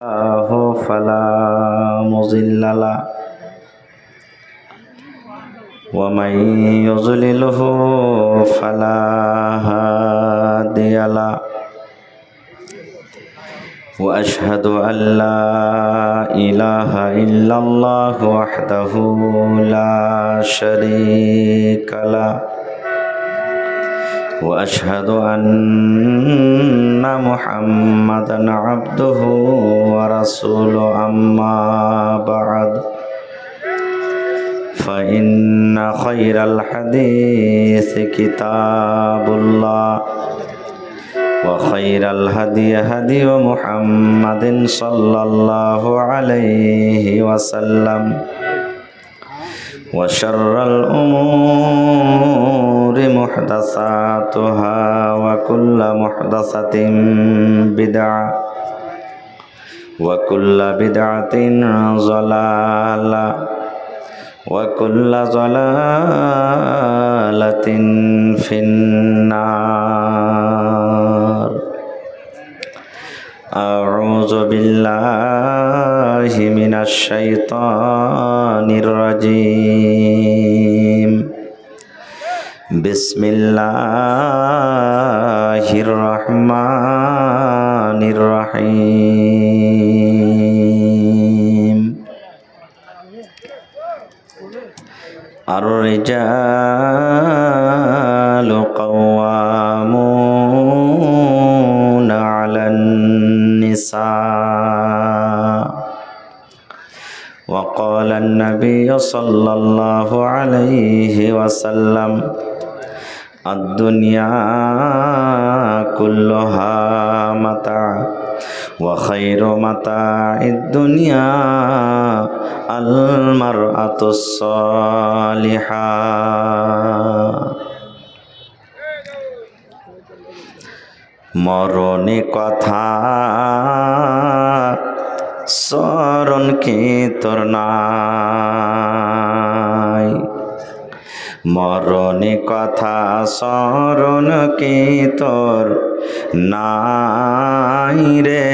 الله فلا مضل له ومن يضلله فلا هادي له وأشهد أن لا إله إلا الله وحده لا شريك له وأشهد أن محمدا عبده ورسوله أما بعد فإن خير الحديث كتاب الله وخير الهدي هدي محمد صلى الله عليه وسلم وشر الأمور محدثاتها وكل محدثة بدعة وكل بدعة ضلالة وكل ضلالة في النار. أعوذ بالله من الشيطان الرجيم. بسم الله الرحمن الرحيم. الرجال قوامون على النساء وقال النبي صلى الله عليه وسلم الدنيا كلها متاع وخير متاع الدنيا المرأة الصالحة. মরণে কথা স্মরণ কি তোর নাই, মরণে কথা স্মরণ কি তোর নাই রে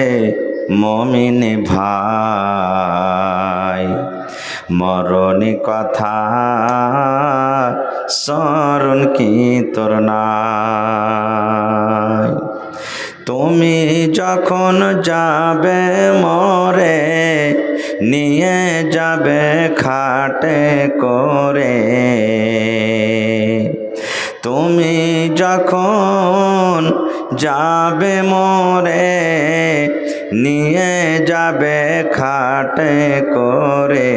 মুমিন ভাই, মরণে কথা স্মরণ কি তোর নাই। তুমি যখন যাবে মরে নিয়ে যাবে খাটে করে, তুমি যখন যাবে মরে নিয়ে যাবে খাটে করে,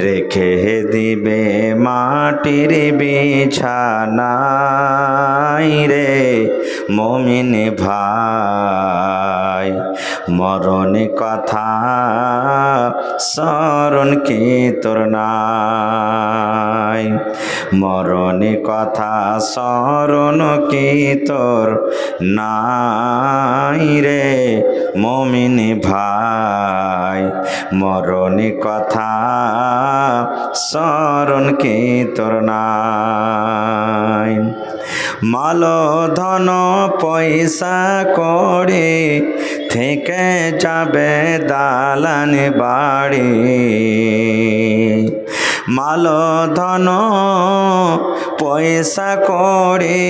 রেখে দিবে মাটির বিছানায় রে মুমিন ভাই, মরণে কথা স্মরণ কি তোর নাই, মরণে কথা স্মরণ কি তোর নাই রে মুমিন ভাই, মরণে কথা স্মরণ কি তোর নাই। মাল ধন পয়সা করে থেকে যাবে দালান বাড়ি, মাল ধন পয়সা করে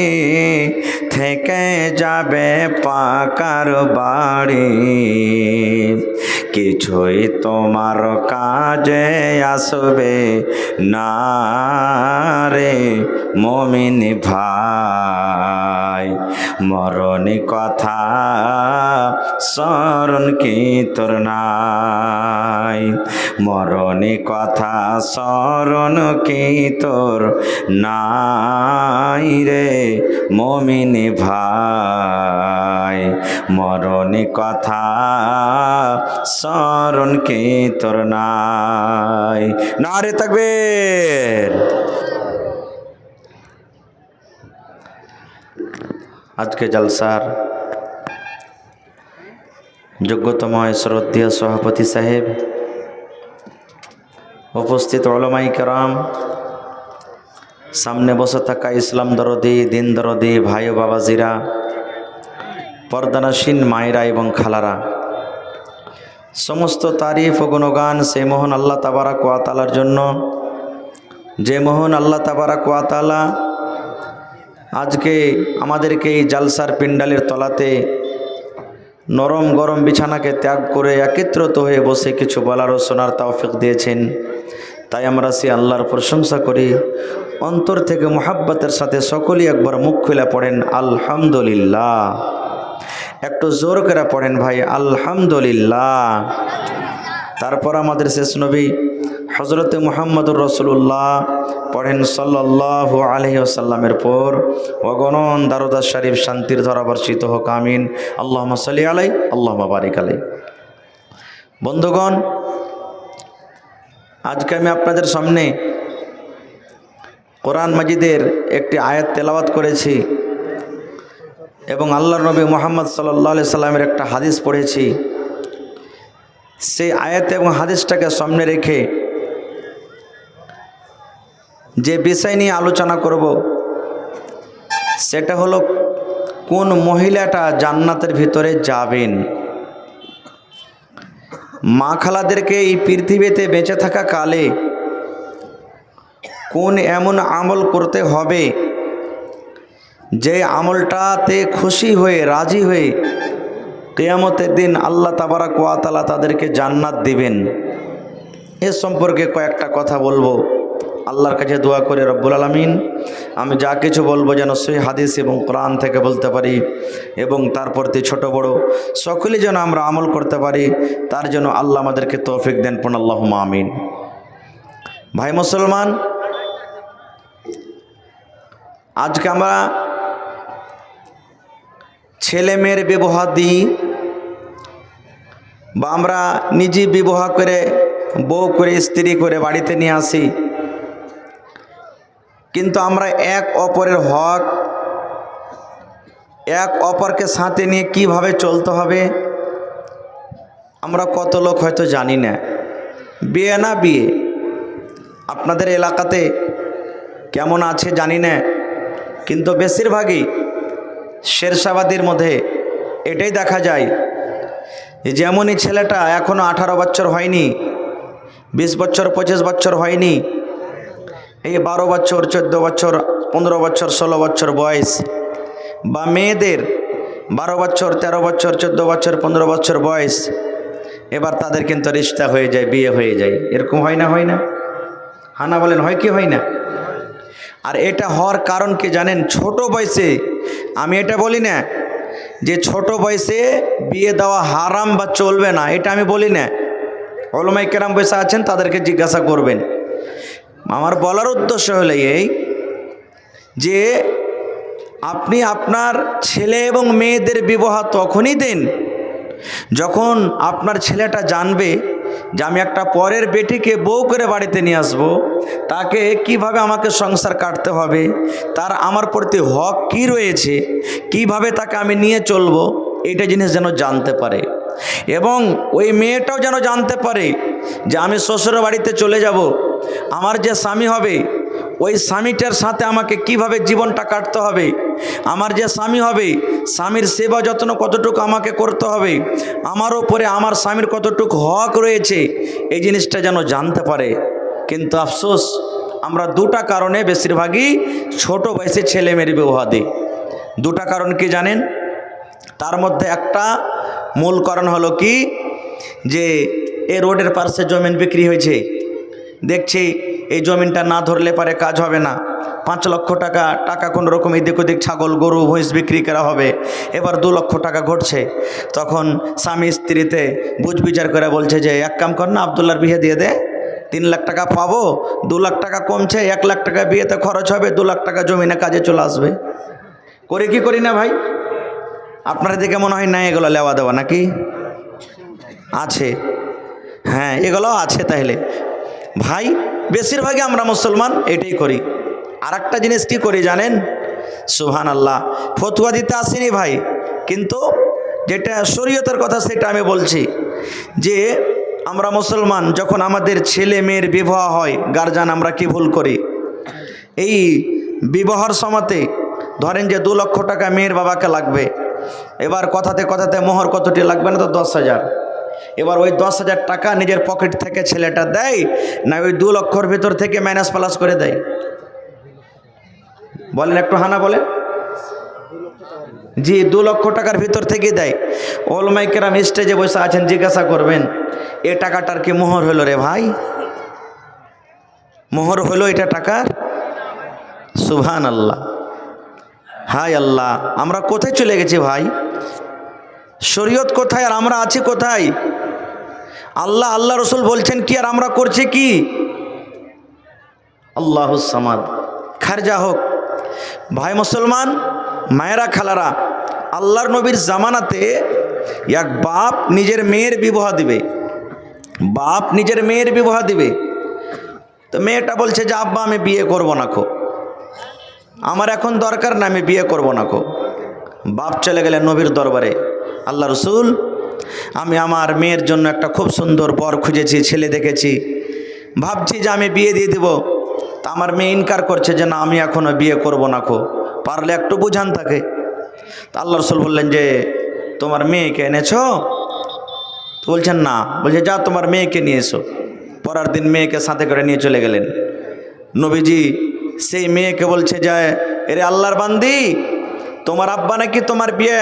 থেকে যাবে পাকার বাড়ি, কিছুই তোমার কাজে আসবে না রে মুমিন ভাই, মরণে কথা স্মরণ কি তোর নাই, মরণে কথা স্মরণ কি তোর নাই রে মুমিন ভাই, মরণে কথা স্মরণ কি তোর নাই। নারে তাকবীর। আজকে জলসার যোগ্যতম শ্রদ্ধেয় সভাপতি সাহেব, উপস্থিত উলামায়ে কেরাম, সামনে বসে থাকা ইসলাম দরদি, দিন দরদি ভাই ও বাবাজিরা, পর্দানাসীন মায়েরা এবং খালারা, সমস্ত তারিফ ও গুণগান সেই মহান আল্লাহ তাবারাক ওয়া তাআলার জন্য, যে মহান আল্লাহ তাবারাক ওয়া তাআলা আজকে আমাদেরকে এই জালসার পিণ্ডালের তলাতে নরম গরম বিছানাকে ত্যাগ করে একত্রিত হয়ে বসে কিছু বলার ও শোনার তৌফিক দিয়েছেন। তাই আমরা সেই আল্লাহর প্রশংসা করি। অন্তর থেকে মুহাব্বতের সাথে সকলেই একবার মুখ খুলে পড়েন আলহামদুলিল্লাহ। একটু জোর করে পড়েন ভাই আলহামদুলিল্লাহ। তারপর আমাদের শেষ নবী হযরতে মুহাম্মদুর রাসূলুল্লাহ পড়েন সাল্লাল্লাহু আলাইহি ওয়াসাল্লামের পর অগণন দারুদ শরীফ শান্তির ধারা বর্ষিত হোক, আমিন। আল্লাহুম্মা সাল্লি আলাইহি আল্লাহুম্মা বারিক আলাইহি। বন্ধুগণ, আজকে আমি আপনাদের সামনে কোরআন মাজিদের একটি আয়াত তেলাওয়াত করেছি এবং আল্লাহর নবী মুহাম্মদ সাল্লাল্লাহু আলাইহি সাল্লামের একটা হাদিস পড়েছি। সেই আয়াত এবং হাদিসটাকে সামনে রেখে যে বিষয় নিয়ে আলোচনা করব সেটা হলো কোন মহিলাটা জান্নাতের ভিতরে যাবেন। মা খালাদেরকে এই পৃথিবীতে বেঁচে থাকা কালে কোন এমন আমল করতে হবে যে আমলটাতে খুশি হয়ে রাজি হয়ে কিয়ামতের দিন আল্লাহ তাবারাক ওয়া তাআলা তাদেরকে জান্নাত দিবেন। এ সম্পর্কে কয়েকটা কথা বলবো। আল্লাহর কাছে দোয়া করে রব্বুল আলামিন আমি যা কিছু বলবো যেন সহিহ হাদিস এবং কোরআন থেকে বলতে পারি এবং তার প্রতি ছোট বড় সকলেই যেন আমরা আমল করতে পারি, তার জন্য আল্লাহ আমাদেরকে তৌফিক দেন। পড়ুন আল্লাহুম্মা আমিন। ভাই মুসলমান, আজকে আমরা ছেলে মেয়ের বিবাহ দিই বা আমরা নিজে বিবাহ করে বউ করে স্ত্রী করে বাড়িতে নিয়ে আসি, কিন্তু আমরা এক অপরের হক এক অপরকে সাথে নিয়ে কিভাবে চলতে হবে আমরা কত লোক হয়তো জানি না। বিয়ে না বিয়ে আপনাদের এলাকাতে কেমন আছে জানি না, কিন্তু বেশিরভাগই শেরশাবাদীর মধ্যে এটাই দেখা যায়, যেমনই ছেলেটা এখনও 18 বছর হয়নি, 20 বছর 25 বছর হয়নি, এই 12 বছর 14 বছর 15 বছর 16 বছর বয়স, বা মেয়েদের 12 বছর 13 বছর 14 বছর 15 বছর বয়স, এবার তাদের কিন্তু রিশতা হয়ে যায়, বিয়ে হয়ে যায়। এরকম হয় না? হয় না? হানা বলেন, হয় কি হয় না? আর এটা হওয়ার কারণ কি জানেন? ছোট বয়সে, আমি এটা বলি না যে ছোট বয়সে বিয়ে দেওয়া হারাম বা চলবে না, এটা আমি বলি না। উলামায়ে কেরাম বসে আছেন, তাদেরকে জিজ্ঞাসা করবেন। আমার বলার উদ্দেশ্য হলো এই যে আপনি আপনার ছেলে এবং মেয়েদের বিবাহ তখনই দেন যখন আপনার ছেলেটা জানবে যে আমি একটা পরের বেটিকে বউ করে বাড়িতে নিয়ে আসবো, তাকে কিভাবে আমাকে সংসার কাটতে হবে, তার আমার প্রতি হক কি রয়েছে, কিভাবে তাকে আমি নিয়ে চলবো, এইটা জিনিস যেন জানতে পারে। এবং ওই মেয়েটাও যেন জানতে পারে যে আমি শ্বশুর বাড়িতে চলে যাব, আমার যে স্বামী হবে ওই স্বামীটার সাথে আমাকে কিভাবে জীবনটা কাটতে হবে, আমার যে স্বামী হবে স্বামীর সেবা যত্ন কতটুকু আমাকে করতে হবে, আমার ওপরে আমার স্বামীর কতটুকু হক রয়েছে, এই জিনিসটা যেন জানতে পারে। কিন্তু আফসোস, আমরা দুটা কারণে বেশিরভাগই ছোট বয়সে ছেলে মেয়ের বিবাহ দিই। দুটা কারণ কি জানেন? তার মধ্যে একটা মূল কারণ হলো কি, যে এই রোডের পাশে জমিন বিক্রি হয়েছে, দেখছি এই জমিনটা না ধরলে পারে কাজ হবে না, 5 লক্ষ টাকা কোনো রকম এদিক ওদিক ছাগল গরু ভৈঁস বিক্রি করা হবে, এবার 2 লক্ষ টাকা ঘটছে। তখন স্বামী স্ত্রীতে বুঝ বিচার করে বলছে যে এক কাম কর না, আবদুল্লার বিয়ে দিয়ে দে, 3 লাখ টাকা পাবো, 2 লাখ টাকা কমছে, 1 লাখ টাকা বিয়েতে খরচ হবে, 2 লাখ টাকা জমিনে কাজে চলে আসবে। করে কি করি না ভাই? আপনারা দেখে মনে হয় না এগুলো লেওয়া দেওয়া নাকি আছে? হ্যাঁ, এগুলো আছে। তাহলে ভাই বেশিরভাগই আমরা মুসলমান এটাই করি। আর একটা জিনিস কি করি জানেন? সুবহানাল্লাহ, ফতোয়া দিতে আসিনি ভাই, কিন্তু যেটা শরীয়তের কথা সেটা আমি বলছি, যে আমরা মুসলমান যখন আমাদের ছেলে মেয়ের বিবাহ হয়, গার্জিয়ান আমরা কি ভুল করি? এই বিবাহর সময়তে ধরেন যে 2 লক্ষ টাকা মেয়ের বাবাকে লাগবে, এবার কথাতে কথাতে মোহর কতটি লাগবে না তো 10,000, এবার ওই 10,000 টাকা নিজের পকেট থেকে ছেলেটা দেয় না ওই 2 লক্ষর ভিতর থেকে মাইনাস প্লাস করে দেয়? বলেন একটু হানা বলেন। জি, 2 লক্ষ টাকার ভিতর থেকে দেয়। ওলামায়ে কেরাম স্টেজে বসে আছেন, জিজ্ঞাসা করবেন এ টাকাটার কি মোহর হলো রে ভাই? মোহর হলো এটা টাকার? সুবহানাল্লাহ। হায় আল্লাহ, আমরা কোথায় চলে গেছি ভাই? শরীয়ত কোথায় আর আমরা আছি কোথায়? আল্লাহ রসুল বলছেন কি আর আমরা করছি কি? আল্লাহুস সামাদ। খারজা হোক ভাই মুসলমান, মায়েরা খালারা, আল্লাহর নবীর জামানাতে এক বাপ নিজের মেয়ের বিবাহ দিবে, বাপ নিজের মেয়ের বিবাহ দিবে। তো মেয়েটা বলছে যে আব্বা আমি বিয়ে করব না খো, আমার এখন দরকার না, আমি বিয়ে করব না খো। বাপ চলে গেলেন নবীর দরবারে, আল্লাহ রসুল আমি আমার মেয়ের জন্য একটা খুব সুন্দর বর খুঁজেছি, ছেলে দেখেছি, ভাবছি যে আমি বিয়ে দিয়ে দেব। তা আমার মেয়ে ইনকার করছে যে না আমি এখনও বিয়ে করব না খো, পারলে একটু বুঝান তাকে। তা আল্লাহ রসুল বললেন যে তোমার মেয়েকে এনেছো? তো বলছেন না। বলছে যা তোমার মেয়েকে নিয়ে এসো। পরের দিন মেয়েকে সাথে করে নিয়ে চলে গেলেন। নবীজি সেই মেয়েকে বলছে যায় এরে আল্লাহর বান্দি, তোমার আব্বা নাকি তোমার বিয়ে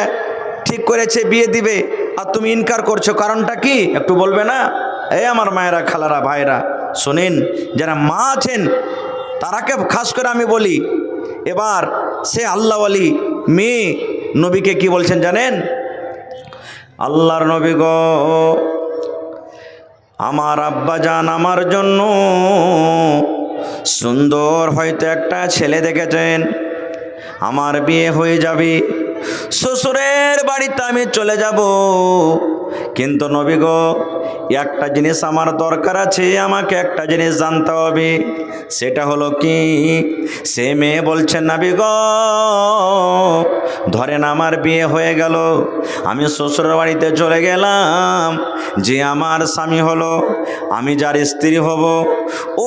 ঠিক করেছে, বিয়ে দিবে, আর তুমি ইনকার করছো, কারণটা কি একটু বলবে না? এই আমার মায়েরা খালারা ভাইরা শোনেন, যারা মা আছেন তারাকে খাস করে আমি বলি। এবার সে আল্লাহওয়ালি মেয়ে নবীকে কি বলছেন জানেন? আল্লাহর নবী গো, আমার আব্বা জান আমার জন্য সুন্দর হয়তো একটা ছেলে দেখেছেন, আমার বিয়ে হয়ে যাবে, শ্বশুরের বাড়িতে আমি চলে যাব, কিন্তু নবী গো একটা জিনিস আমার দরকার আছে, আমাকে একটা জিনিস জানতে হবে। সেটা হলো কি? সে মেয়ে বলছেন নবী গো ধরেন আমার বিয়ে হয়ে গেল, আমি শ্বশুরের বাড়িতে চলে গেলাম, যে আমার স্বামী হলো, আমি যার স্ত্রী হব,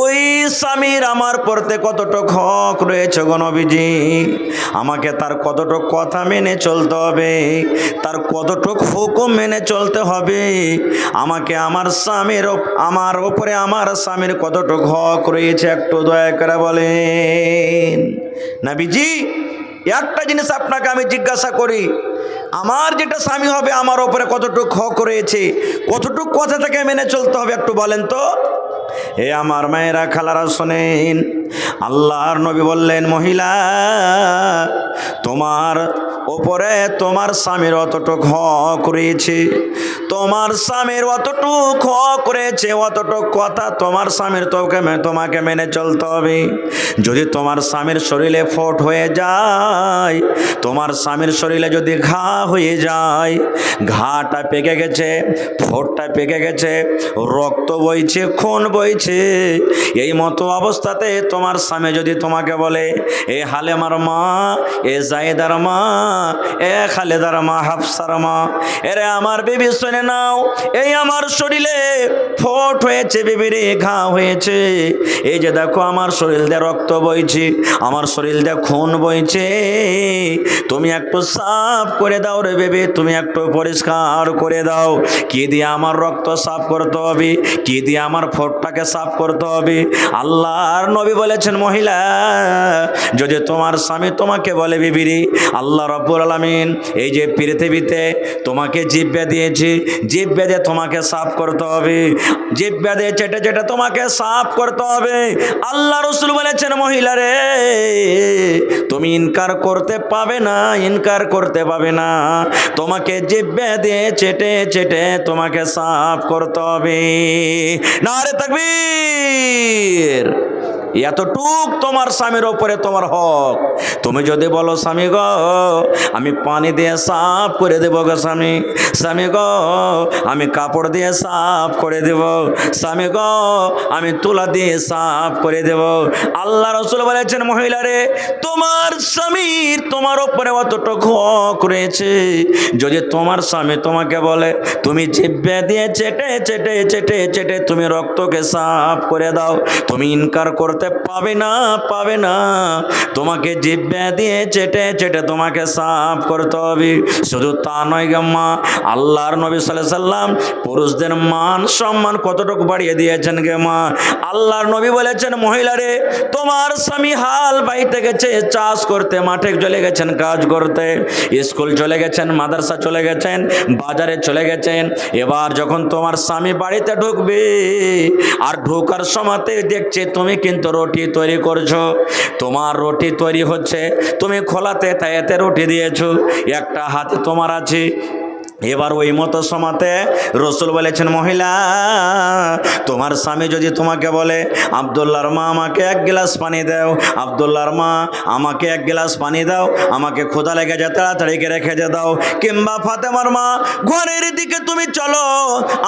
ওই স্বামীর আমার পড়তে কতটুক হক রয়েছে গো নবীজি, আমাকে তার কতটুক কথা মেনে চলতে হবে, তার কতটুক হুকুম মেনে চলতে হবে, আমাকে আমার স্বামীর আমার ওপরে আমার স্বামীর কতটুক হক রয়েছে একটু দয়া করে বলেন। নবীজি একটা জিনিস আপনাকে আমি জিজ্ঞাসা করি, আমার যেটা স্বামী হবে আমার ওপরে কতটুক হক রয়েছে, কতটুক কথা থেকে মেনে চলতে হবে একটু বলেন তো। এ আমার মায়েরা খালারা শোনেন, আল্লাহর নবী বললেন মহিলা তোমার ওপরে তোমার স্বামীর অতটুক হক রয়েছে, তোমার স্বামীর অতটুক হক রয়েছে, অতটুক কথা তোমার স্বামীর তোমাকে মেনে চলতে হবে। যদি তোমার স্বামীর শরীরে ফোট হয়ে যায়, তোমার স্বামীর শরীরে যদি ঘা হয়ে যায়, ঘাটা পেকে গেছে, ফোটটা পেকে গেছে, রক্ত বইছে, খুন বইছে, এই মতো অবস্থাতে তোমার স্বামী যদি তোমাকে বলে এ হালেমার মা, এ জায়েদার মা, এ খালেদার মা, হাফসার মা, এরে আমার বেবি শুনে নাও, এই আমার শরীরে ফোট হয়েছে, বেবিরে ঘা হয়েছে, এই যে দেখো আমার শরীর দিয়ে রক্ত বইছে, আমার শরীর দিয়ে খুন বইছে, তুমি একটু সাফ করে দাও রে বেবি, তুমি একটু পরিষ্কার করে দাও। কি দিয়ে আমার রক্ত সাফ করতে হবে, কি দিয়ে আমার ফোটটাকে সাফ করতে হবে? আল্লাহর নবী বলেছেন মহিলা যদি তোমার স্বামী তোমাকে বলে বিবিরি আল্লাহ রাব্বুল আলামিন এই যে পৃথিবীতে তোমাকে জিহ্বা দিয়েছি, জিহ্বা দিয়ে তোমাকে সাফ করতে হবে, জিহ্বা দিয়ে চেটে চেটে তোমাকে সাফ করতে হবে। আল্লাহ রাসূল বলেছেন মহিলা রে তুমি ইনকার করতে পাবে না, ইনকার করতে পাবে না, তোমাকে জিহ্বা দিয়ে চেটে চেটে তোমাকে সাফ করতে হবে। নারে তাকবীর। এতটুক তোমার স্বামীর ওপরে তোমার হক। তুমি যদি বলো স্বামী গো আমি পানি দিয়ে সাফ করে দেবো গো স্বামী, স্বামী গো আমি কাপড় দিয়ে সাফ করে দেব, স্বামী গো আমি তুলা দিয়ে সাফ করে দেব, আল্লাহ রাসূল বলেছেন মহিলারে তোমার স্বামীর তোমার ওপরে অতটুক হক রয়েছে। যদি তোমার স্বামী তোমাকে বলে তুমি জিহ্বা দিয়ে চেটে চেটে চেটে চেটে তুমি রক্তকে সাফ করে দাও, তুমি ইনকার করতে করতে পাবে না, পাবে না। তোমাকে জিহ্বা দিয়ে চেটে চেটে তোমাকে সাফ করতে হবে। শুধু তা নয় গে মা, আল্লাহর নবী সাল্লাল্লাহু আলাইহি সাল্লাম পুরুষদের মান সম্মান কতটুকু বাড়িয়ে দিয়েছেন গে মা। আল্লাহর নবী বলেছেন, মহিলারে তোমার স্বামী হাল বাইতে গেছে চাষ করতে, মাঠে চলে গেছেন কাজ করতে, স্কুল চলে গেছেন, মাদ্রাসা চলে গেছেন, বাজারে চলে গেছেন। এবার যখন তোমার স্বামী বাড়িতে ঢুকবে আর ঢোকার সময়তে দেখছে তুমি কিন্তু রুটি তৈরি করছো, তোমার রুটি তৈরি হচ্ছে, তুমি খোলাতে তাইতে রুটি দিয়েছো, একটা হাতে তোমার আছে। এবার ওই মতো সময়তে রসুল বলেছেন, মহিলা তোমার স্বামী যদি তোমাকে বলে, আব্দুল্লাহর মা আমাকে এক গ্লাস পানি দাও, আব্দুল্লাহর মা আমাকে এক গ্লাস পানি দাও, আমাকে ক্ষুধা লেগে যায় তাড়াতাড়ি করে রেখে দাও, কিংবা ফাতেমার মা ঘরের দিকে তুমি চলো,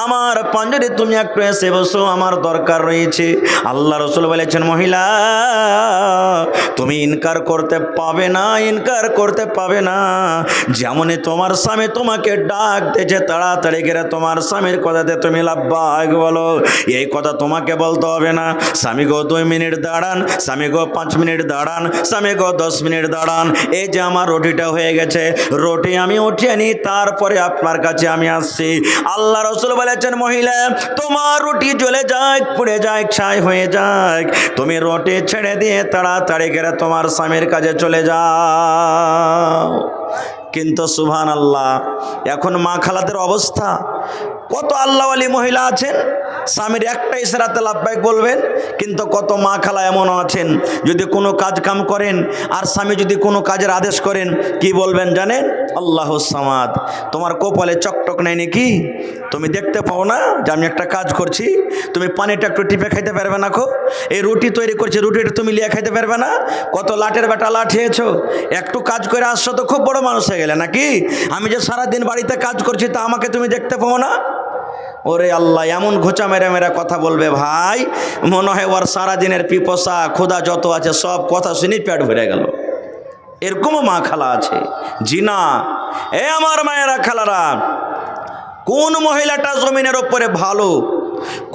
আমার পাঞ্জরে তুমি একটু এসে বসো, আমার দরকার রয়েছে। আল্লাহ রসুল বলেছেন, মহিলা তুমি ইনকার করতে পাবে না, ইনকার করতে পাবে না। যেমনই তোমার স্বামী তোমাকে ডাক দিয়েছে তাড়াতাড়ি করে তোমার স্বামীর কথাতে তুমি লাব্বাইক বলো, এই কথা তোমাকে বলতে হবে না। স্বামী গো 2 মিনিট দাঁড়ান, স্বামী গো 5 মিনিট দাঁড়ান, স্বামী গো 10 মিনিট দাঁড়ান, এই যে আমার রুটিটা হয়ে গেছে, রুটি আমি উঠিয়ে নিই, তারপরে আপনার কাছে আমি আসছি। আল্লাহ রসুল বলেছেন, মহিলা তোমার রুটি জ্বলে যায়, পুড়ে যায়, ছাই হয়ে যায়, তুমি রুটি ছেড়ে দিয়ে তাড়াতাড়ি করে তোমার স্বামীর কাছে চলে যাও। কিন্তু সুবহানাল্লাহ, এখন মা খালাদের অবস্থা, কত আল্লাহওয়ালি মহিলা আছেন স্বামীর একটা ইশারাতে লাব্বাইক বলবেন, কিন্তু কত মা খালা এমনও আছেন যদি কোনো কাজ কাম করেন আর স্বামী যদি কোনো কাজের আদেশ করেন কি বলবেন জানেন? আল্লাহুস সামাদ। তোমার কপালে চকটক নাই নাকি? তুমি দেখতে পাও না যে আমি একটা কাজ করছি? তুমি পানিটা একটু টিপে খাইতে পারবে না? এই রুটি তৈরি করছি, রুটিটা তুমি লিয়ে খাইতে পারবে না? কত লাটের বেটা লাঠিয়েছো, একটু কাজ করে আসছো তো খুব বড় মানুষ হয়ে গেলে নাকি? আমি যে সারাদিন বাড়িতে কাজ করছি তা আমাকে তুমি দেখতে পাও না? ওরে আল্লাহ, এমন ঘোচা মেরে মেরে কথা বলবে ভাই, মনে হয় ওর সারাদিনের পিপসা ক্ষুধা যত আছে সব কথা শুনি পেট ভরে গেল। এরকমও মা খালা আছে। জি না, এ আমার মায়েরা খালারা, কোন মহিলাটা জমিনের ওপরে ভালো,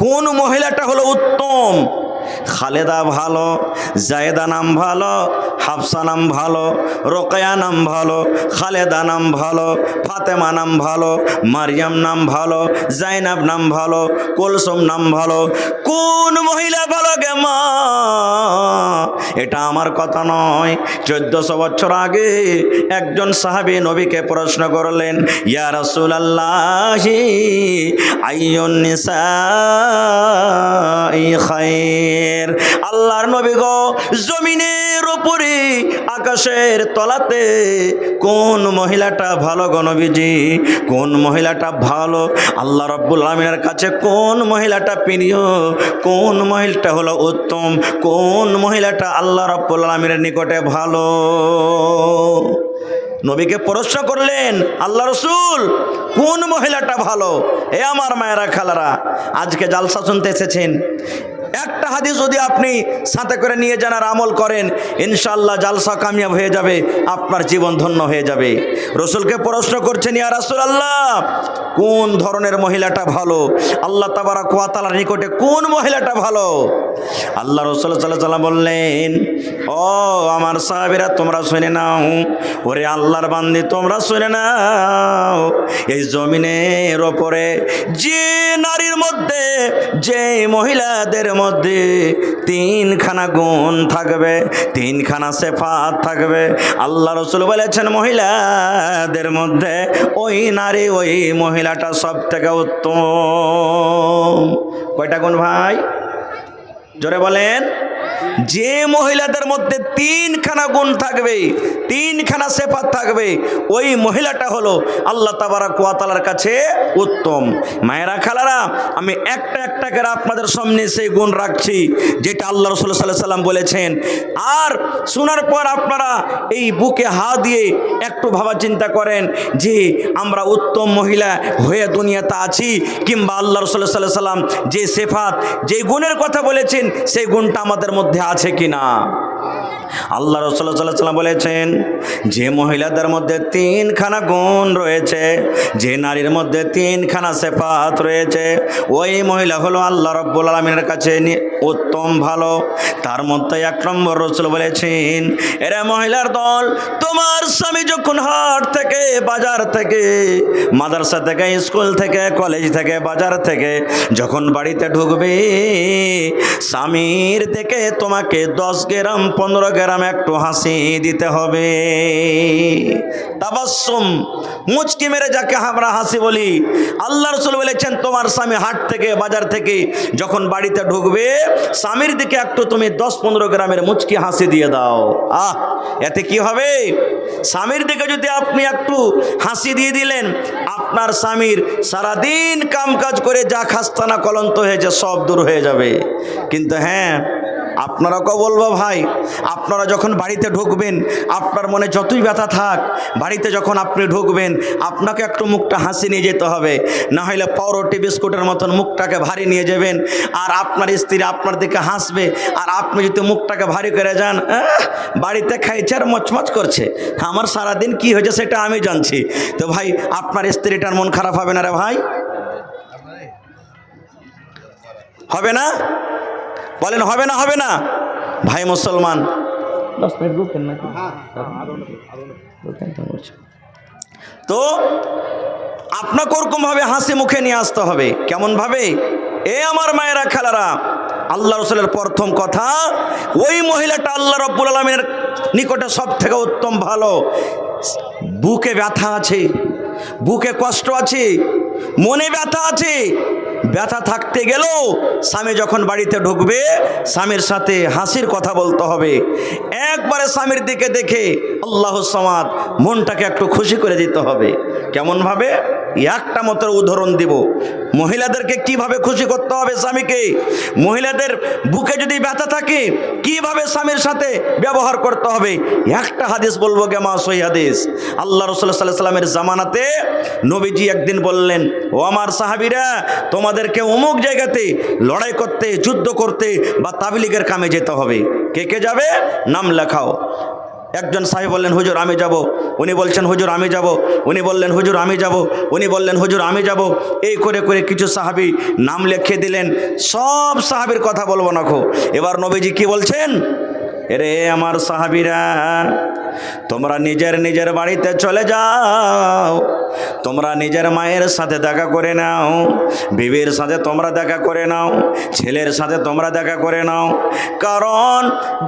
কোন মহিলাটা হলো উত্তম? খালেদা ভালো, জায়েদা নাম ভালো, হাফসা নাম ভালো, রোকেয়া নাম ভালো, খালেদা নাম ভালো, ফাতেমা নাম ভালো, মারিয়াম নাম ভালো, জাইনাব নাম ভালো, কুলসুম নাম ভালো। কোন মহিলা ভালো গে মা? এটা আমার কথা নয়। 1400 বছর আগে একজন সাহাবী নবীকে প্রশ্ন করলেন, ইয়া রাসূলুল্লাহি আইয়ুন নিসাই খায়র। আল্লাহর নবী গো, জমিনের উপরে আকাশের তলাতে কোন মহিলাটা ভালো গো নবীজি? কোন মহিলাটা ভালো? আল্লাহ রাব্বুল আলামিনের কাছে কোন মহিলাটা প্রিয়? কোন মহিলাটা হলো উত্তম? কোন মহিলাটা আল্লাহ রাব্বুল আলামিনের নিকটে ভালো? নবীকে প্রশ্ন করলেন আল্লাহ রসুল, কোন মহিলাটা ভালো? এ আমার মায়েরা খালারা, আজকে জালসা শুনতে এসেছেন, একটা হাদিস যদি আপনি সাথে করে নিয়ে যান আর আমল করেন, ইনশাআল্লাহ জালসা কামিয়াব হয়ে যাবে, আপনার জীবন ধন্য হয়ে যাবে। রসুলকে প্রশ্ন করছেন, ইয়া রাসূলুল্লাহ, কোন ধরনের মহিলাটা ভালো? আল্লাহ তাবারক ওয়া তাআলার নিকটে কোন মহিলাটা ভালো? আল্লাহ রসুল সাল্লাল্লাহু আলাইহি ওয়াসাল্লাম বললেন, ও আমার সাহাবীরা তোমরা শুনে নাও, ওরে আল্লাহর বান্দি তোমরা শুনে নাও, এই জমিনের ওপরে যে নারীর মধ্যে, যে মহিলাদের মধ্যে 3খানা গুণ থাকবে, 3খানা সিফাত থাকবে, আল্লাহ রসুল বলেছেন মহিলাদের মধ্যে ওই নারী, ওই মহিলাটা সব থেকে উত্তম। কয়টা গুণ ভাই? জোরে বলেন। যে মহিলাদের মধ্যে 3খানা গুণ থাকবে, 3খানা সিফাত থাকবে, ওই মহিলাটা হলো আল্লাহ তাবারক ওয়া তাআলার কাছে উত্তম। মায়েরা খালারা, আমি একটা একটা করে আপনাদের সামনে সেই গুণ রাখছি যেটা আল্লাহ রাসূল সাল্লাল্লাহু আলাইহি ওয়াসাল্লাম বলেছেন। আর শোনার পর আপনারা এই বুকে হাত দিয়ে একটু ভাবা চিন্তা করেন যে আমরা উত্তম মহিলা হয়ে দুনিয়াতে আছি, কিংবা আল্লাহ রাসূল সাল্লাল্লাহু আলাইহি ওয়াসাল্লাম যে সিফাত, যে গুণের কথা বলেছেন সেই গুণটা আমাদের মধ্যে আছে কিনা। আল্লাহ রাসূল সাল্লাল্লাহু আলাইহি ওয়াসাল্লাম বলেছেন, যে মহিলাদের মধ্যে 3খানা গুণ রয়েছে, যে নারীর মধ্যে 3খানা সিফাত রয়েছে, ওই মহিলা হলো আল্লাহ রাব্বুল আলামিনের কাছে উত্তম ভালো। তার মধ্যে 1 নম্বর রাসূল বলেছেন, এরা মহিলার দল, তোমার স্বামী যখন হাট থেকে, বাজার থেকে, মাদ্রাসা থেকে, স্কুল থেকে, কলেজ থেকে, বাজার থেকে যখন বাড়িতে ঢুকবে, স্বামীর দিকে তোমাকে 10 গ্রাম 15 গ্রাম একটু হাসি দিতে হবে। তাবাসসুম, মুচকি মেরে যাকে আমরা হাসি বলি। আল্লাহ রাসূল বলেছেন, তোমার স্বামী হাট থেকে, বাজার থেকে যখন বাড়িতে ঢুকবে, স্বামীর দিকে একটু তুমি 10-15 গ্রামের মুচকি হাসি দিয়ে দাও। এতে কি হবে? স্বামীর দিকে যদি আপনি একটু হাসি দিয়ে দিলেন, আপনার স্বামীর সারাদিন কামকাজ করে যা খাস্তানা কলন্ত হয়েছে সব দূর হয়ে যাবে। কিন্তু হ্যাঁ, আপনারাও বলবো ভাই, আপনারা যখন বাড়িতে ঢুকবেন, আপনার মনে যতই ব্যথা থাক, বাড়িতে যখন আপনি ঢুকবেন, আপনাকে একটু মুখটা হাসি নিয়ে যেতে হবে। না হলে পাউরুটি বিস্কুটের মতন মুখটাকে ভারী নিয়ে যাবেন, আর আপনার স্ত্রী আপনার দিকে হাসবে, আর আপনি যদি মুখটাকে ভারী করে যান, বাড়িতে খাইছে আর মচমচ করছে, আমার সারাদিন কি হয়েছে সেটা আমি জানছি, তো ভাই আপনার স্ত্রীটার মন খারাপ হবে না রে ভাই? হবে না? বলেন হবে না? হবে না ভাই মুসলমান? 10 মিনিট রুকেন না, তো আপনাকে ওরকমভাবে হাসি মুখে নিয়ে আসতে হবে। কেমন ভাবে? এ আমার মায়েরা, খেলারা, আল্লাহ রাসূলের প্রথম কথা, ওই মহিলাটা আল্লাহ রাব্বুল আলামিনের নিকটে সব থেকে উত্তম ভালো। বুকে ব্যথা আছে, বুকে কষ্ট আছে, মনে ব্যথা আছে, ব্যথা থাকতে গেলেও স্বামী যখন বাড়িতে ঢুকবে, স্বামীর সাথে হাসির কথা বলতে হবে। একবারে স্বামীর দিকে দেখে আল্লাহু সামাদ, মনটাকে একটু খুশি করে দিতে হবে। কেমনভাবে? একটা মাত্র উদাহরণ দিব, মহিলাদেরকে কিভাবে খুশি করতে হবে স্বামীকে। মহিলাদের বুকে যদি ব্যথা থাকে, কিভাবে স্বামীর সাথে ব্যবহার করতে হবে, একটা হাদিস বলবো, গেমা সহি হাদিস। আল্লাহ রাসূল সাল্লাল্লাহু আলাইহি ওয়াসাল্লামের জামানাতে নবীজি একদিন বললেন, ও আমার সাহাবীরা, তোমাদেরকে অমুক জায়গাতে লড়াই করতে, যুদ্ধ করতে বা তাবলীগের কামে যেতে হবে। কে কে যাবে? নাম লেখাও। একজন সাহেব বললেন, হুজুর আমি যাব। উনি বলছেন, হুজুর আমি যাব। উনি বললেন, হুজুর আমি যাব। উনি বললেন, হুজুর আমি যাব। এই করে করে কিছু সাহাবী নাম লিখে দিলেন। সব সাহাবীর কথা বলবো না খো। এবার নবীজি কি বলছেন? এরে আমার সাহাবীরা, তোমরা নিজের নিজের বাড়িতে চলে যাও, তোমরা নিজের মায়ের সাথে দেখা করে নাও, বিবির সাথে তোমরা দেখা করে নাও, ছেলের সাথে তোমরা দেখা করে নাও। কারণ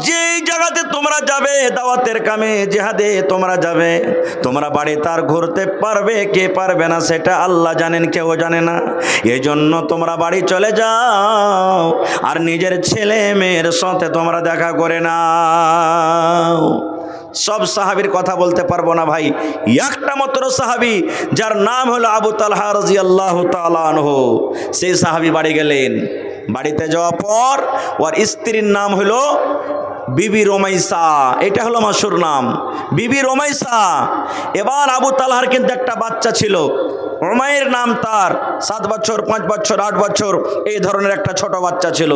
যেই জায়গাতে তোমরা যাবে, দাওয়াতের কামে, জিহাদে তোমরা যাবে, তোমরা বাড়ি তার ঘুরতে পারবে কে পারবে না সেটা আল্লাহ জানেন, কেউ জানে না। এই জন্য তোমরা বাড়ি চলে যাও, আর নিজের ছেলে মেয়ের সাথে তোমরা দেখা করে নাও। সব সাহাবীর কথা বলতে পারবো না ভাই, একটা মাত্র সাহাবী, যার নাম হলো আবু তালহা রাদিয়াল্লাহু তাআলা আনহু। সেই সাহাবী বাড়ি গেলেন। বাড়িতে যাওয়ার পর ওর স্ত্রীর নাম হলো বিবি রোমাইসা। এটা হলো মাশহুর নাম, বিবি রোমাইসা। এবার আবু তালহার কিন্তু একটা বাচ্চা ছিল, উমাইর নাম তার। 7 বছর, 5 বছর, 8 বছর এই ধরনের একটা ছোট বাচ্চা ছিল।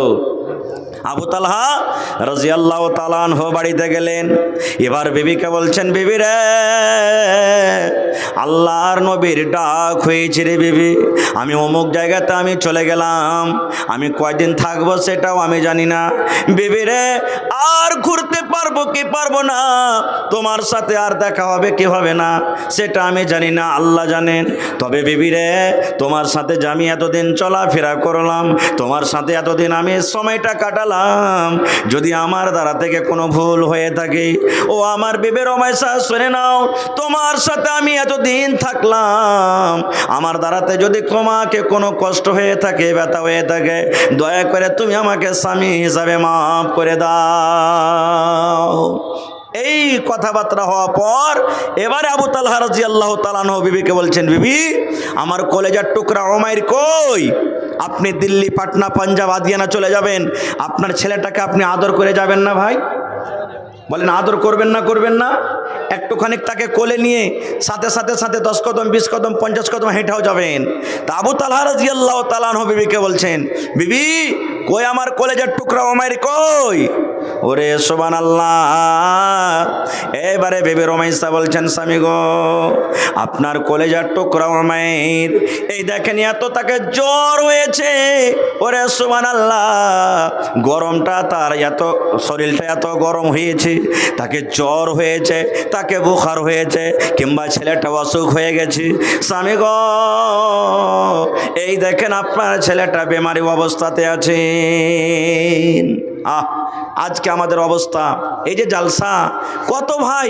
আবু তালহা রাদিয়াল্লাহু তাআলা আনহু বাড়িতে গেলেন। এবার বিবিকে বলছেন, বিবি রে, আল্লাহর নবীর ডাক হয়েছে রে বিবি, আমি অমুক জায়গাতে আমি চলে গেলাম, আমি কয়দিন থাকবো সেটাও আমি জানি না। বিবি রে, আর ঘুরতে পারবো কি পারবো না, তোমার সাথে আর দেখা হবে কি হবে না সেটা আমি জানি না, আল্লাহ জানেন। তবে বিবি রে, তোমার সাথে যে আমি এতদিন চলাফেরা করলাম, তোমার সাথে এতদিন আমি সময়টা কাটালাম, যদি আমার দ্বারা থেকে কোনো ভুল হয়ে থাকে, ও আমার বিবি রোমাইসা শুনে নাও, তোমার সাথে আমি এতদিন থাকলাম, আমার দ্বারাতে যদি তোমাকে কোনো কষ্ট হয়ে থাকে, ব্যথা হয়ে থাকে, দয়া করে তুমি আমাকে স্বামী হিসাবে মাফ করে দাও। এই কথাবার্তা হওয়ার পর এবারে আবু তালহা রাদিয়াল্লাহু তাআলা আনহু বিবিকে বলছেন, বিবি আমার কলেজার টুকরা উমাইর কই? আপনি দিল্লি, পাটনা, পাঞ্জাব, আদিয়ানা চলে যাবেন, আপনার ছেলেটাকে আপনি আদর করে যাবেন না ভাই? বলেন আদর করবেন না, করবেন না? একটুখানি তাকে কোলে নিয়ে সাথে সাথে সাথে 10 কদম, 20 কদম, 50 কদম হেঁটেও যাবেন। তা আবু তালহা রাদিয়াল্লাহু তাআলা আনহু বিবিকে বলছেন, বিবি কই আমার কলেজার টুকরা উমাইর কই? ওরে সুবহানাল্লাহ। এবারে বিবি রুমাইসা বলছেন, স্বামী গো, আপনার কলেজার টুকরা উমাইর, এই দেখেন এত তাকে জ্বর হয়েছে। ওরে সুবহানাল্লাহ, গরমটা তার এত, শরীরটা এত গরম হয়েছে, তাকে জ্বর হয়েছে, তাকে বুখার হয়েছে, কিংবা ছেলেটা অসুখ হয়ে গেছে। স্বামী গো, এই দেখেন আপনার ছেলেটা বেমারি অবস্থাতে আছে। আজকে আমাদের অবস্থা, এই যে জালসা, কত ভাই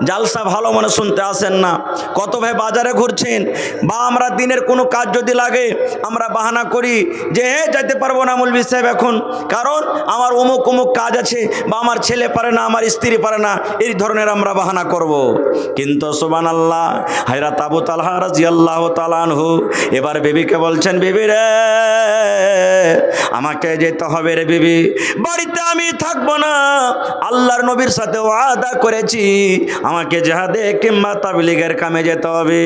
জালসা ভালো মনে শুনতে আসেন না, কত ভাই বাজারে ঘুরছেন, বা আমরা দিনের কোনো কাজ যদি লাগে আমরা বাহানা করি যে যাইতে পারবো না মৌলভী সাহেব এখন, কারণ আমার অমুক অমুক কাজ আছে, বা আমার ছেলে পারে না, আমার স্ত্রী পারে না, এই ধরনের আমরা বাহানা করব। কিন্তু সুবহানাল্লাহ, হযরত আবু তালহা রাদিয়াল্লাহু তাআলা আনহু এবার বিবিকে বলছেন, বিবি রে, আমাকে যেতে হবে রে বিবি, বাড়িতে আমি থাকবো না, আল্লাহর নবীর সাথে ওয়াদা করেছি আমাকে জিহাদে কিংবা তাবলীগের কামে যেতে হবে।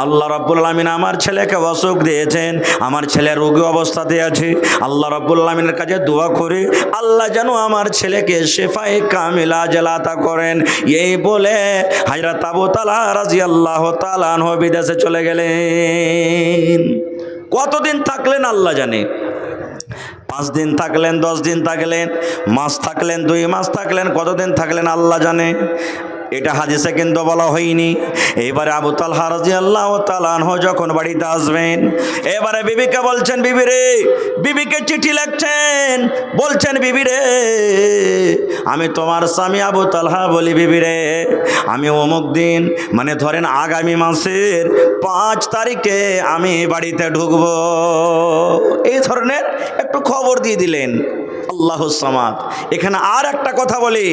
আল্লাহ রাব্বুল আলামিন আমার ছেলেকে অসুখ দিয়েছেন, আমার ছেলে রোগী অবস্থাতে আছে, আল্লাহ রাব্বুল আলামিনের কাছে দোয়া করে আল্লাহ যেন আমার ছেলেকে শিফায়ে কামিলা আতা করেন। এই বলে হযরত আবু তালহা রাদিয়াল্লাহু তাআলা আনহু বিদেশে চলে গেলেন। কতদিন থাকলেন আল্লাহ জানে, 5 দিন থাকলেন, 10 দিন থাকলেন, মাস থাকলেন, 2 মাস থাকলেন, কতদিন থাকলেন আল্লাহ জানে, এটা হাদিসে কিন্তু বলা হয়নি। এবারে আবু তালহা রাদিয়াল্লাহু তাআলা আনহু যখন বাড়িতে আসবেন, এবারে বিবিকে বলছেন, বিবি রে, বিবিকে চিঠি লিখছেন, বলছেন, বিবি রে, আমি তোমার স্বামী আবু তালহা বলি, বিবি রে, আমি অমুক দিন, মানে ধরেন আগামী মাসের 5 তারিখে আমি বাড়িতে ঢুকবো, এই ধরনের একটু খবর দিয়ে দিলেন। আল্লাহুস সামাদ। এখানে আর একটা কথা বলি,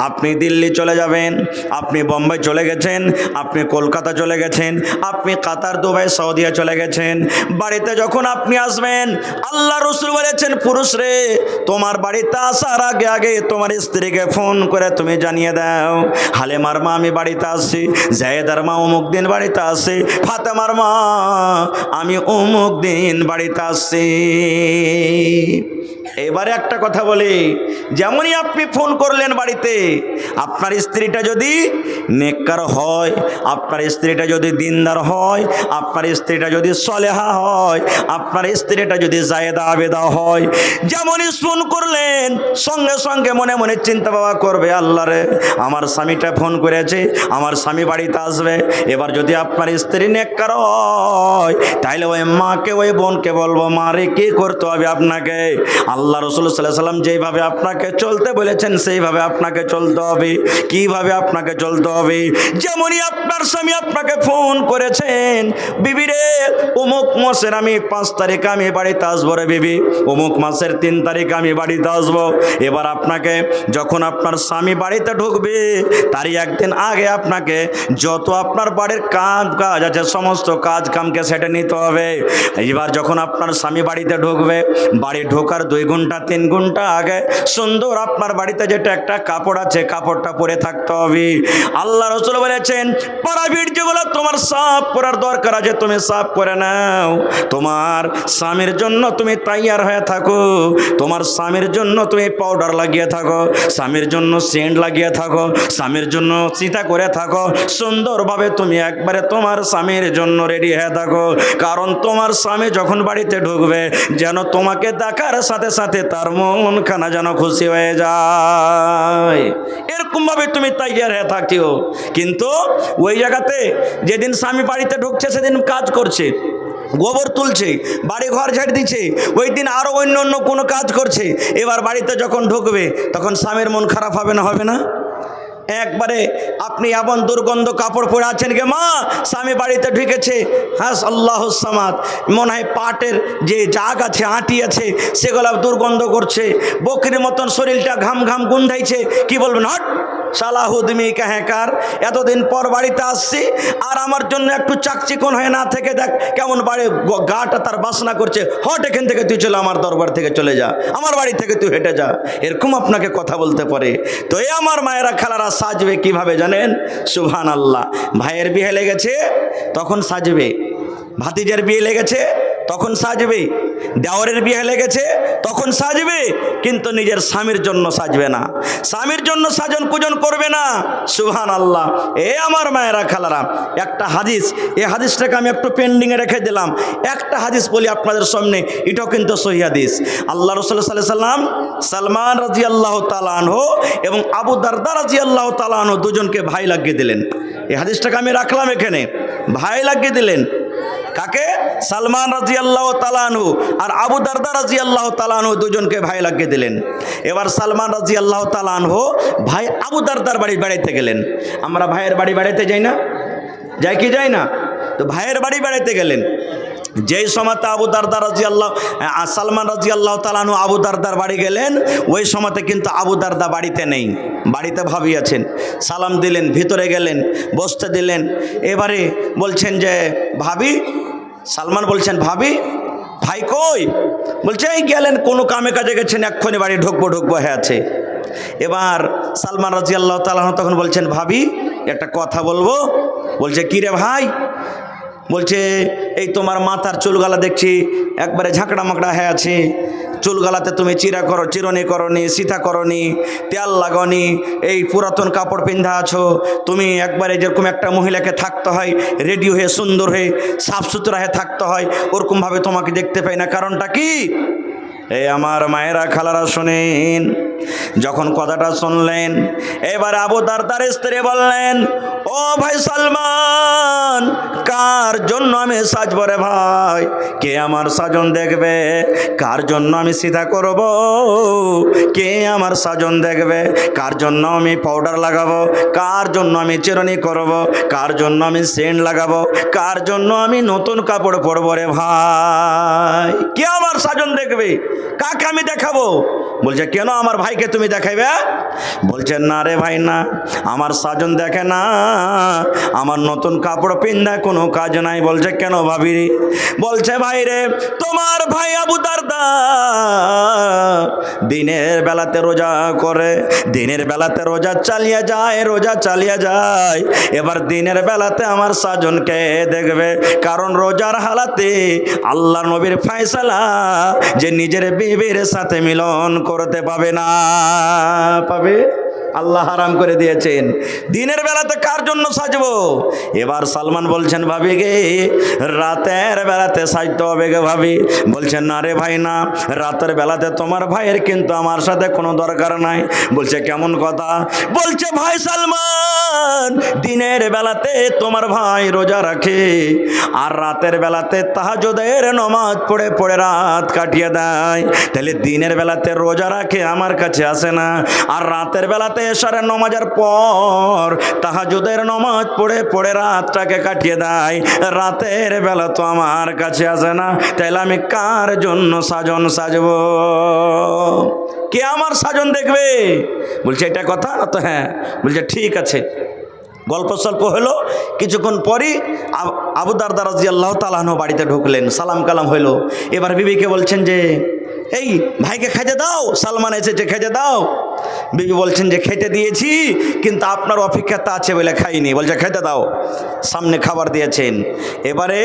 আপনি দিল্লি চলে যাবেন, আপনি বোম্বে চলে গেছেন, আপনি কলকাতা চলে গেছেন, আপনি কাতার, দুবাই, সৌদিয়া চলে গেছেন, বাড়িতে যখন আপনি আসবেন, আল্লাহ রাসূল বলেছেন, পুরুষ রে, তোমার বাড়িতে আসার আগে আগে তোমার স্ত্রীকে ফোন করে তুমি জানিয়ে দাও, হালেমার মা আমি বাড়িতে আসছি, জায়েদার মা অমুক দিন বাড়িতে আসছি, ফাতেমার মা আমি অমুক দিন বাড়িতে আসছি। এবারে একটা কথা বলি, যেমনই আপনি ফোন করলেন বাড়িতে, আপনার স্ত্রীটা যদি নেককার হয়, আপনার স্ত্রীটা যদি দিনদার হয়, আপনার স্ত্রীটা যদি সলেহা হয়, আপনার স্ত্রীটা যদি জায়েদা আবেদা হয়, যেমনই ফোন করলেন সঙ্গে সঙ্গে মনে মনে চিন্তা ভাবনা করবে, আল্লাহ রে, আমার স্বামীটা ফোন করেছে, আমার স্বামী বাড়িতে আসবে। এবার যদি আপনার স্ত্রী নেককার হয়, তাইলে ওই মাকে, ওই বোনকে বলবো, মা রে, কি করতে হবে আপনাকে, আল্লাহ রাসূল সাল্লাল্লাহু আলাইহি ওয়াসাল্লাম যেইভাবে আপনাকে চলতে বলেছেন সেইভাবে আপনাকে চলতে হবে। কিভাবে আপনাকে চলতে হবে? যেমনই আপনার স্বামী আপনাকে ফোন করেছেন, বিবি রে, অমুক মাসের আমি 5 তারিখ আমি বাড়িতে আসবো রে বিবি, অমুক মাসের 3 তারিখ আমি বাড়িতে আসবো। এবার আপনাকে যখন আপনার স্বামী বাড়িতে ঢুকবে তারই একদিন আগে আপনাকে যত আপনার বাড়ির কাজ আছে সমস্ত কাজ কামকে সেটে নিতে হবে। এবার যখন আপনার স্বামী বাড়িতে ঢুকবে, বাড়ি ঢোকার 2 ঘন্টা 3 ঘন্টা আগে সুন্দর আপনার বাড়িতে যেটা একটা কাপড় আছে কাপড়টা পরে থাকতে হবে। আল্লাহ রাসূল বলেছেন, প্রাইভেট যেগুলো তোমার সাফ করার দরকার আছে তুমি সাফ করে নাও। তোমার স্বামীর জন্য তুমি তৈয়ার হয়ে থাকো, তোমার স্বামীর জন্য তুমি পাউডার লাগিয়ে থাকো, স্বামীর জন্য সেন্ট লাগিয়ে থাকো, স্বামীর জন্য চিতা করে থাকো, সুন্দরভাবে তুমি একবারে তোমার স্বামীর জন্য রেডি হয়ে থাকো। কারণ তোমার স্বামী যখন বাড়িতে ঢুকবে যেন তোমাকে দেখার সাথে সাথে তার মন খানা যেন খুশি হয়ে যায়, এরকম ভাবে তুমি তৈয়ার হয়ে থাকিও। কিন্তু ওই জায়গাতে যেদিন স্বামী বাড়িতে ঢুকছে সেদিন কাজ করছে, গোবর তুলছে, বাড়ি ঘর ঝাড় দিচ্ছে, ওই দিন আরও অন্য অন্য কোনো কাজ করছে। এবার বাড়িতে যখন ঢুকবে তখন স্বামীর মন খারাপ হবে না, হবে না? একবারে আপনি এমন দুর্গন্ধ কাপড় পরে আছেন গে মা, স্বামী বাড়িতে ঢুকেছে, হ্যাঁ আল্লাহুস সামাদ, মনে হয় পাটের যে জাগ আছে আঁটি আছে সেগুলো দুর্গন্ধ করছে, বকরির মতন শরীরটা ঘাম ঘাম গুন্ধাইছে, কি বলবেন, হট সালাহুদ্দিমি কাহেকার, এতদিন পর বাড়িতে আসছি আর আমার জন্য একটু চাকচিকন হয়ে না থেকে দেখ কেমন বাড়ি গাটা তার বাসনা করছে, হট এখান থেকে তুই চলে আমার দরবার থেকে চলে যা, আমার বাড়ি থেকে তুই হেঁটে যা, এরকম আপনাকে কথা বলতে পারে। তো এই আমার মায়েরা খালারা সাজবে কিভাবে জানেন? সুবহানাল্লাহ। ভাইয়ের বিয়ে লেগেছে তখন সাজবে, ভাতিজের বিয়ে লেগেছে তখন সাজবে, দেওরের বিয়ে লেগেছে তখন সাজবে, কিন্তু নিজের স্বামীর জন্য সাজবে না, স্বামীর জন্য সাজন পূজন করবে না। সুবহানাল্লাহ। এ আমার মায়েরা খালারা, একটা হাদিস, এই হাদিসটাকে আমি একটু পেন্ডিংয়ে রেখে দিলাম। একটা হাদিস বলি আপনাদের সামনে, এটাও কিন্তু সহিহ হাদিস। আল্লাহ রাসূল সাল্লাল্লাহু আলাইহি সাল্লাম সালমান রাদিয়াল্লাহু তাআলা আনহু এবং আবু দারদা রাদিয়াল্লাহু তাআলা আনহু দুজনকে ভাই লাগিয়ে দিলেন। এই হাদিসটাকে আমি রাখলাম এখানে, ভাই লাগিয়ে দিলেন। কাকে? সালমান রাদিয়াল্লাহু তাআলা আনহু আর আবু দারদা রাদিয়াল্লাহু তাআলা আনহু দুজনকে ভাই লাগিয়ে দিলেন। এবার সালমান রাদিয়াল্লাহু তাআলা আনহু ভাই আবু দারদার বাড়ি বেড়াইতে গেলেন। আমরা ভাইয়ের বাড়ি বেড়াইতে যাই না? যাই কি যাই না? তো ভাইয়ের বাড়ি বেড়াইতে গেলেন। যেই সময়তে আবু দারদা রাদিয়াল্লাহু সালমান রাদিয়াল্লাহু তাআলা আনহু আবু দারদার বাড়ি গেলেন, ওই সময়তে কিন্তু আবু দারদা বাড়িতে নেই, বাড়িতে ভাবি আছেন। সালাম দিলেন, ভিতরে গেলেন, বসতে দিলেন। এবারে বলছেন যে ভাবি, সালমান বলছেন ভাবি, ভাই কই? বলছে এই গেলেন, কোনো কামে কাজে গেছেন, এক্ষুনি বাড়ি ঢুকবো হয়ে আছে। এবার সালমান রাদিয়াল্লাহু তাআলা তখন বলছেন ভাবি একটা কথা বলবো। বলছে কি রে ভাই? বলছে এই তোমার মাথার চুলগালা দেখছি একবারে ঝাঁকড়া মাকড়া হয়ে আছে, চুলগালাতে তুমি চিরনি করনি, সিথা করনি, তেল লাগনি, এই পুরাতন কাপড় পিন্ধা আছো। তুমি একবারে যেরকম একটা মহিলাকে থাকতে হয় রেডি হয়ে সুন্দর হয়ে সাফ সুতরা হয়ে থাকতে হয়, ওরকমভাবে তোমাকে দেখতে পাই না, কারণটা কি? এই আমার মায়েরা খালারা শোনেন। যখন কথাটা শুনলেন, এবার আবু দারদার স্ত্রী বললেন, ও ভাই সালমান, কার জন্য আমি সাজবো রে ভাই? কে আমার সাজন দেখবে? কার জন্য আমি সিধা করব? কে আমার সাজন দেখবে? কার জন্য আমি পাউডার লাগাবো? কার জন্য আমি চিরনি করব? কার জন্য আমি সেন্ট লাগাবো? কার জন্য আমি নতুন কাপড় পরবো রে ভাই? কে আমার সাজন দেখবে? কাকে আমি দেখাবো? বলছে কেন আমার ভাইকে তুমি দেখাইবে? বলছে না রে ভাই না, আমার সাজন দেখে না, আমার নতুন কাপড় পিন্ধা কোনো কাজ নাই। বলছে কেন ভাবি? বলছে ভাই রে, তোমার ভাই আবু দারদা দিনের বেলাতে রোজা করে, দিনের বেলাতে রোজা চালিয়ে যায়। এবার দিনের বেলাতে আমার সাজনকে দেখবে, কারণ রোজার হালাতে আল্লাহ নবীর ফয়সালা যে নিজের বিবির সাথে মিলন করতে পাবে না, পাবে? আল্লাহ হারাম করে দিয়েছেন। দিনের বেলাতে কার জন্য সাজবো? এবার সালমান বলছেন ভাবি গে, রাতের বেলাতে সাজতে হবে গে ভাবি। বলছেন না রে ভাই না, রাতের বেলাতে তোমার ভাইয়ের কিন্তু আমার সাথে কোনো দরকার নাই। বলছে কেমন কথা? বলছে ভাই সালমান, দিনের বেলাতে তোমার ভাই রোজা রাখে, আর রাতের বেলাতে তাহাজ্জুদের নামাজ পড়ে রাত কাটিয়ে দেয়। তাহলে দিনের বেলাতে রোজা রাখে, আমার কাছে আসে না, আর রাতের বেলাতে এশারের নামাজের পর তাহাজ্জুদের নামাজ পড়ে রাতটাকে কাটিয়ে দেয়। রাতের বেলা তো আমার কাছে আসে না, তাহলে আমি কার জন্য সাজন সাজবো? কে আমার সাজন দেখবে? বলছে এটা কথা তো? হ্যাঁ। বলছে ঠিক আছে। গল্প স্বল্প হলো, কিছুক্ষণ পরই আবু দারদা রাদিয়াল্লাহু তাআলা আনহু বাড়িতে ঢুকলেন, সালাম কালাম হইলো। এবার বিবিকে বলছেন যে এই ভাইকে খেতে দাও, সালমান এসেছে খেতে দাও। বিবি বলছেন যে খেতে দিয়েছি, কিন্তু আপনার অপেক্ষাতে আছে বলে খাইনি। বলছে খেতে দাও, সামনে খাবার দিয়েছেন। এবারে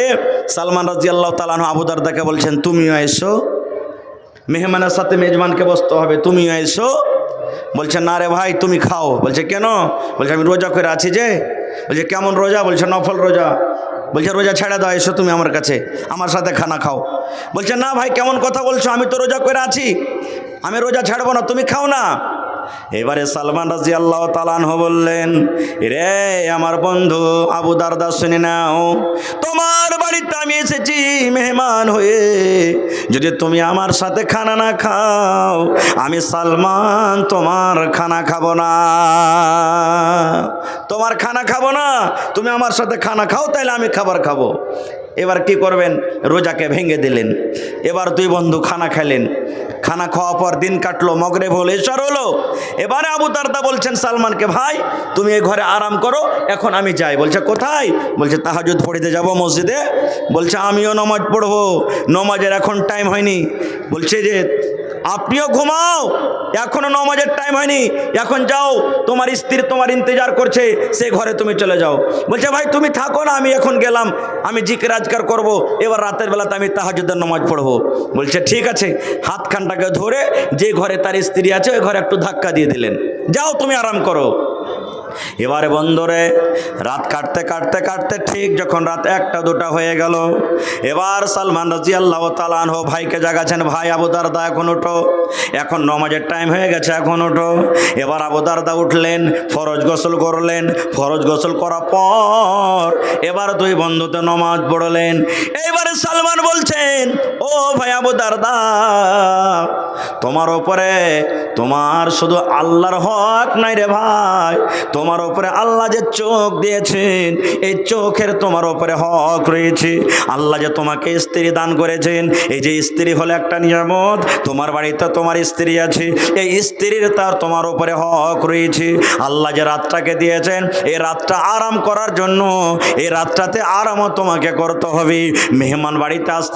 সালমান রাদিয়াল্লাহু তাআলা আনহু আবু দারদাকে বলছেন তুমিও এসো, মেহমানের সাথে মেজবানকে বসতে হবে, তুমিও এসো। বলছে না রে ভাই তুমি খাও। বলছে কেন? বলছে আমি রোজা করে আছি যে। বলছে কেমন রোজা? বলছে নফল রোজা। বলছে রোজা ছেড়ে দাও, এসো তুমি আমার কাছে, আমার সাথে খানা খাও। বলছে না ভাই কেমন কথা বলছো, আমি তো রোজা করে আছি, আমি রোজা ছাড়বো না, তুমি খাও না। এবারে সালমান রাদিয়াল্লাহু তাআলা আনহু বললেন, রে আমার বন্ধু আবু দারদা শুনে নাও, তোমার বাড়িতে আমি এসেছি মেহমান হয়ে, যদি তুমি আমার সাথে খানা না খাও, আমি সালমান তোমার খানা খাবো না, তোমার খানা খাবো না। তুমি আমার সাথে খানা খাও, তাইলে আমি খাবার খাবো। এবার কি করবেন? রোজাকে ভেঙে দিলেন। এবার দুই বন্ধু খানা খেলেন। খানা খাওয়ার পর দিন কাটলো, মগরিব হলো, ইশার হলো। এবারে আবু দারদা বলছেন সালমানকে, ভাই তুমি এই ঘরে আরাম করো, এখন আমি যাই। বলছে কোথায়? বলছে তাহাজ্জুদ পড়িতে যাব মসজিদে। বলছে আমিও নামাজ পড়বো, নামাজের এখন টাইম হয়নি। বলছে যে আপনিও ঘুমাও, এখনো নামাজের টাইম হয়নি, এখন যাও, তোমার স্ত্রী তোমার ইন্তজার করছে, সে ঘরে তুমি চলে যাও। বলছে ভাই তুমি থাকো না, আমি এখন গেলাম, আমি জিকির আজকার করব, এবার রাতের বেলাতে আমি তাহাজ্জুদের নামাজ পড়বো। বলছে ঠিক আছে। হাতখানটাকে ধরে যে ঘরে তার স্ত্রী আছে ওই ঘরে একটু ধাক্কা দিয়ে দিলেন, যাও তুমি আরাম করো। এবারে বন্ধুরে, রাত কাটতে কাটতে কাটতে ঠিক যখন রাত 1টা 2টা হয়ে গেল, এবার সালমান রাদিয়াল্লাহু তাআলা আনহু ভাইকে জাগাছেন, ভাই আবু দারদা এখন ওঠো, এখন নামাজের টাইম হয়ে গেছে, এখন ওঠো। এবার আবু দারদা উঠলেন, ফরজ গোসল করলেন, ফরজ গোসল করার পর এবার দুই বন্ধুতে নামাজ পড়লেন। এইবারে সালমান বলছেন, ও ভাই আবু দারদা, তোমার ওপরে তোমার শুধু আল্লাহর হক নাই রে ভাই, তোমার ওপরে আল্লাহ যে চোখ দিয়েছেন, এই চোখের তোমার ওপরে হক রয়েছে। আল্লাহ যে তোমাকে স্ত্রী দান করেছেন, এই যে স্ত্রী হলো একটা নিয়ামত, তোমার বাড়িতে তোমার স্ত্রী আছে, এই স্ত্রীর তার তোমার উপরে হক রয়েছে। আল্লাহ যে রাতটাকে দিয়েছেন, এই রাতটা আরাম করার জন্য, এই রাতটাতে আরামও তোমাকে করতে হবে। মেহমান বাড়িতে আসতে